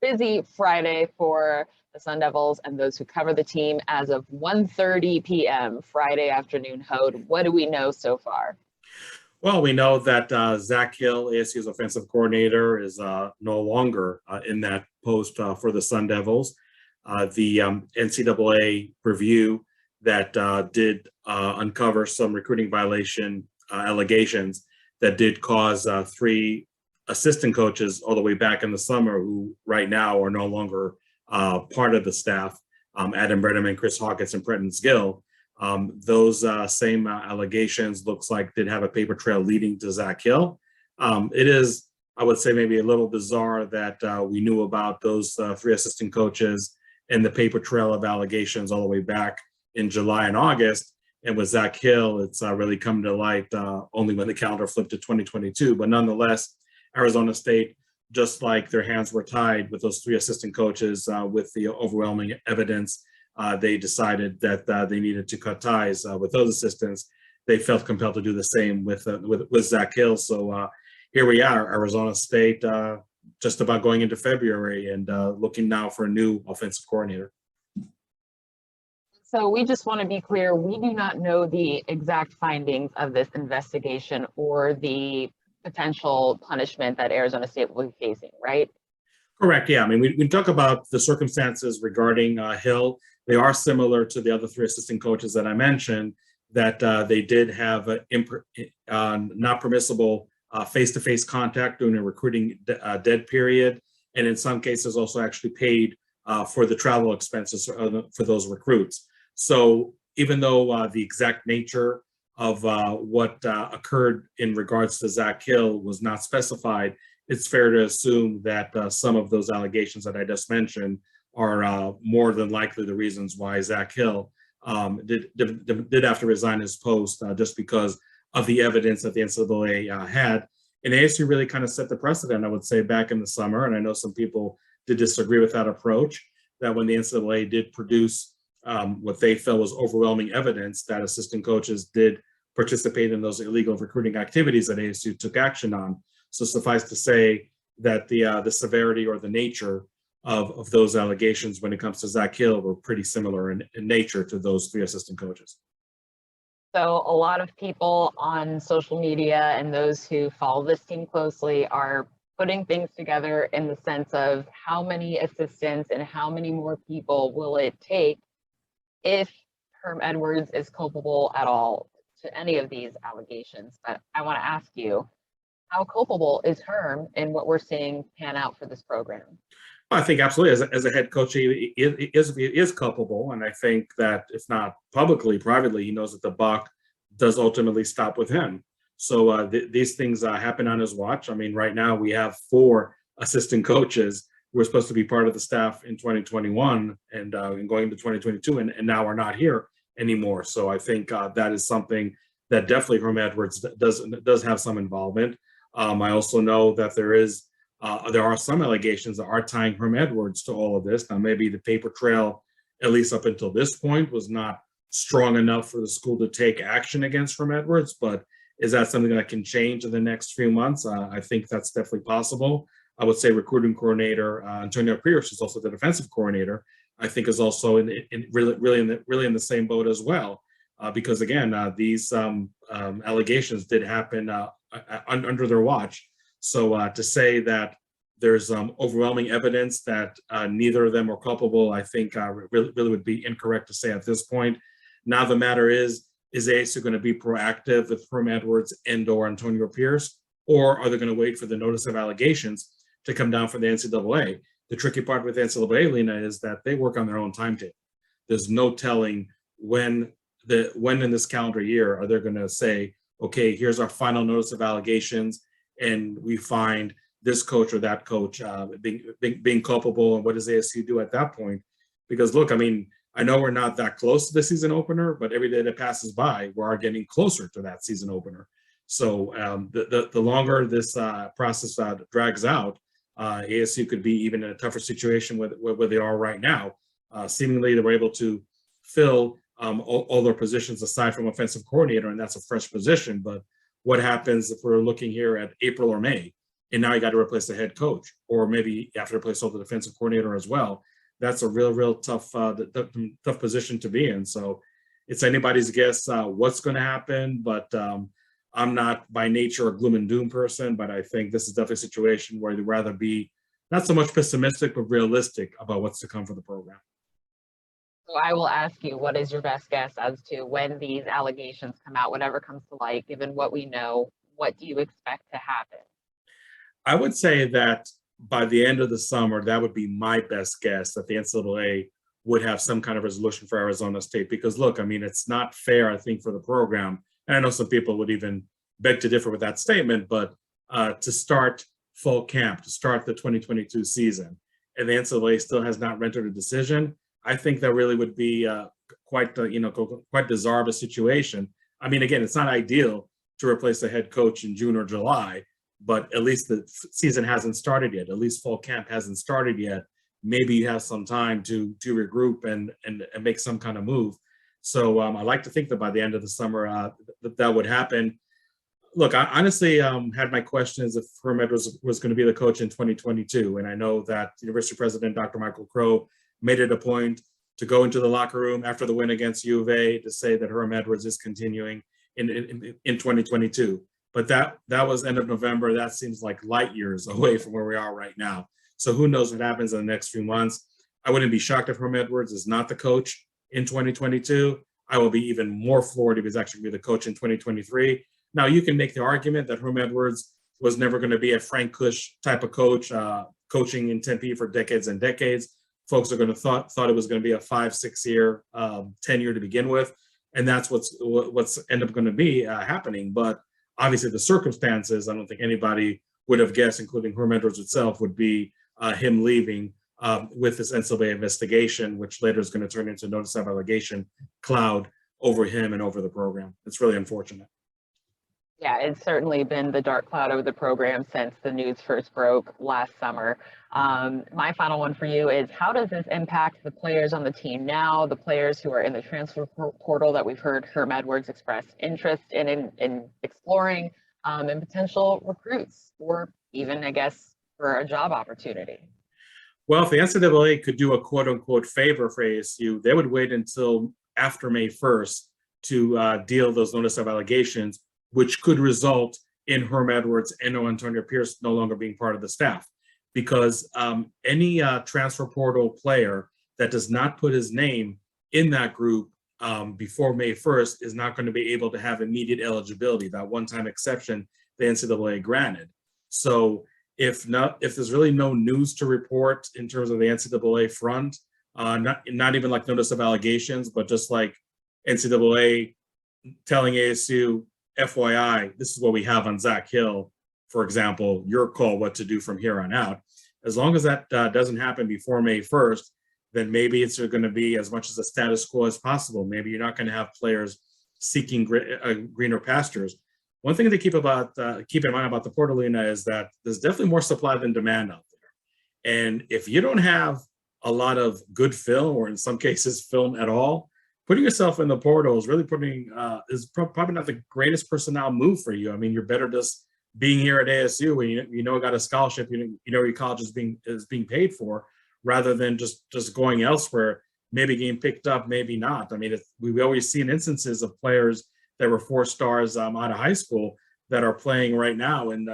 Busy Friday for the Sun Devils and those who cover the team as of 1:30 p.m. Friday afternoon. Hode, what do we know so far? Well, we know that Zach Hill, ASU's offensive coordinator, is no longer in that post for the Sun Devils. The NCAA review that did uncover some recruiting violation allegations that did cause three assistant coaches all the way back in the summer who right now are no longer part of the staff, Adam Brenneman, Chris Hawkins, and Brenton Gill. Those same allegations looks like did have a paper trail leading to Zach Hill. It is, I would say, maybe a little bizarre that we knew about those three assistant coaches and the paper trail of allegations all the way back in July and August. And with Zach Hill, it's really come to light only when the calendar flipped to 2022. But nonetheless, Arizona State, just like their hands were tied with those three assistant coaches with the overwhelming evidence, they decided that they needed to cut ties with those assistants. They felt compelled to do the same with Zach Hill. So here we are, Arizona State, just about going into February and looking now for a new offensive coordinator. So we just want to be clear, we do not know the exact findings of this investigation or the potential punishment that Arizona State will be facing, right? Correct. Yeah. I mean, we talk about the circumstances regarding Hill. They are similar to the other three assistant coaches that I mentioned, that they did have not permissible face-to-face contact during a recruiting dead period. And in some cases also actually paid for the travel expenses for those recruits. So even though the exact nature of what occurred in regards to Zach Hill was not specified, it's fair to assume that some of those allegations that I just mentioned are more than likely the reasons why Zach Hill did have to resign his post just because of the evidence that the NCAA had. And ASU really kind of set the precedent, I would say, back in the summer. And I know some people did disagree with that approach, that when the NCAA did produce what they felt was overwhelming evidence that assistant coaches did participate in those illegal recruiting activities that ASU took action on. So suffice to say that the severity or the nature of those allegations when it comes to Zach Hill were pretty similar in nature to those three assistant coaches. So a lot of people on social media and those who follow this team closely are putting things together in the sense of how many assistants and how many more people will it take if Herm Edwards is culpable at all to any of these allegations. But I want to ask you, how culpable is Herm in what we're seeing pan out for this program? I think absolutely, as a head coach, he is culpable, and I think that if not publicly, privately, he knows that the buck does ultimately stop with him. So these things happen on his watch. I mean, right now we have 4 assistant coaches who were supposed to be part of the staff in 2021 and going into 2022, and now are not here anymore. So I think that is something that definitely Herm Edwards does have some involvement. I also know that there are some allegations that are tying Herm Edwards to all of this. Now, maybe the paper trail, at least up until this point, was not strong enough for the school to take action against Herm Edwards, but is that something that can change in the next few months? I think that's definitely possible. I would say recruiting coordinator Antonio Pierce is also the defensive coordinator. I think is also really in the same boat as well, because again, these allegations did happen under their watch. So to say that there's overwhelming evidence that neither of them are culpable, I think really would be incorrect to say at this point. Now the matter is ASU going to be proactive with Herm Edwards and/or Antonio Pierce, or are they going to wait for the notice of allegations to come down from the NCAA? The tricky part with the NCAA, Lina, is that they work on their own timetable. There's no telling when in this calendar year are they going to say, okay, here's our final notice of allegations, and we find this coach or that coach being culpable, and what does ASU do at that point? Because look, I mean, I know we're not that close to the season opener, but every day that passes by, we are getting closer to that season opener. So the longer this process drags out, ASU could be even in a tougher situation where they are right now. Seemingly, they were able to fill all their positions aside from offensive coordinator, and that's a fresh position. But what happens if we're looking here at April or May? and now you got to replace the head coach, or maybe you have to replace all the defensive coordinator as well. That's a real tough tough position to be in. So it's anybody's guess what's going to happen, but I'm not by nature a gloom and doom person, but I think this is definitely a situation where you'd rather be not so much pessimistic, but realistic about what's to come for the program. So I will ask you, what is your best guess as to when these allegations come out, whatever comes to light, given what we know, what do you expect to happen? I would say that by the end of the summer, that would be my best guess, that the NCAA would have some kind of resolution for Arizona State. Because look, I mean, it's not fair, I think, for the program. And I know some people would even beg to differ with that statement, but to start fall camp, to start the 2022 season, and the NCAA still has not rendered a decision, I think that really would be quite bizarre of a situation. I mean, again, it's not ideal to replace the head coach in June or July, but at least the season hasn't started yet. At least fall camp hasn't started yet. Maybe you have some time to regroup and make some kind of move. So I like to think that by the end of the summer that would happen. Look, I honestly had my questions if Herm Edwards was going to be the coach in 2022, and I know that University President Dr. Michael Crow made it a point to go into the locker room after the win against U of A to say that Herm Edwards is continuing in 2022. But that was end of November. That seems like light years away from where we are right now. So who knows what happens in the next few months. I wouldn't be shocked if Herm Edwards is not the coach in 2022. I will be even more floored if he's actually going to be the coach in 2023. Now, you can make the argument that Herm Edwards was never going to be a Frank Kush type of coach, coaching in Tempe for decades and decades. Folks are going to thought it was going to be a 5-6 year tenure to begin with, and that's what's end up going to be happening. But obviously, the circumstances, I don't think anybody would have guessed, including Herm Edwards itself, would be him leaving with this NCAA investigation, which later is going to turn into notice of allegation cloud over him and over the program. It's really unfortunate. Yeah, it's certainly been the dark cloud over the program since the news first broke last summer. My final one for you is, how does this impact the players on the team now, the players who are in the transfer portal that we've heard Herm Edwards express interest in exploring, and potential recruits, or even, I guess, for a job opportunity? Well, if the NCAA could do a quote unquote favor for ASU, they would wait until after May 1st to deal those notice of allegations, which could result in Herm Edwards and Antonio Pierce no longer being part of the staff. Because any transfer portal player that does not put his name in that group before May 1st is not going to be able to have immediate eligibility, that one-time exception the NCAA granted. So if there's really no news to report in terms of the NCAA front, not even like notice of allegations, but just like NCAA telling ASU, FYI, this is what we have on Zach Hill, for example, your call what to do from here on out. As long as that doesn't happen before May 1st, then maybe it's going to be as much as a status quo as possible. Maybe you're not going to have players seeking greener pastures. One thing to keep in mind about the portal, Lina, is that there's definitely more supply than demand out there. And if you don't have a lot of good film, or in some cases film at all, putting yourself in the portal is really is probably not the greatest personnel move for you. I mean, you're better just being here at ASU when you know got a scholarship, you know your college is being paid for, rather than just going elsewhere, maybe getting picked up, maybe not. I mean, we've always seen instances of players that were 4 stars out of high school that are playing right now and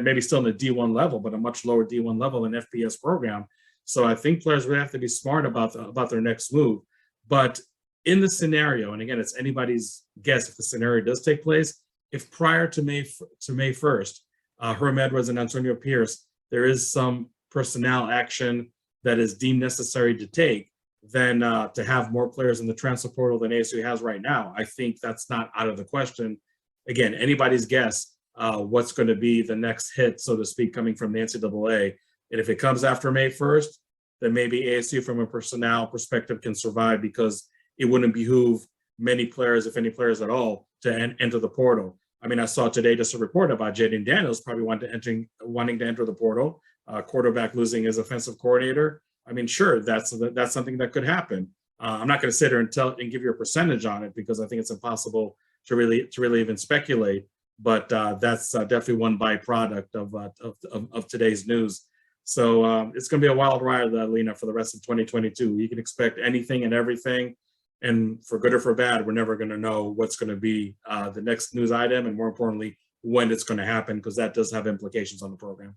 maybe still in the D1 level, but a much lower D1 level than FBS program. So I think players really have to be smart about their next move. But in the scenario, and again, it's anybody's guess if the scenario does take place, if prior to May 1st, Herm Edwards and Antonio Pierce, there is some personnel action that is deemed necessary to take, then to have more players in the transfer portal than ASU has right now, I think that's not out of the question. Again, anybody's guess what's going to be the next hit, so to speak, coming from the NCAA. And if it comes after May 1st, then maybe ASU from a personnel perspective can survive, because it wouldn't behoove many players, if any players at all, to enter the portal. I mean, I saw today just a report about Jaden Daniels probably wanting to enter the portal, quarterback losing his offensive coordinator. I mean, sure, that's something that could happen. I'm not going to sit here and give you a percentage on it, because I think it's impossible to really even speculate. but that's definitely one byproduct of today's news. So it's going to be a wild ride, Lina, for the rest of 2022. You can expect anything and everything. And for good or for bad, we're never going to know what's going to be the next news item, and more importantly, when it's going to happen, because that does have implications on the program.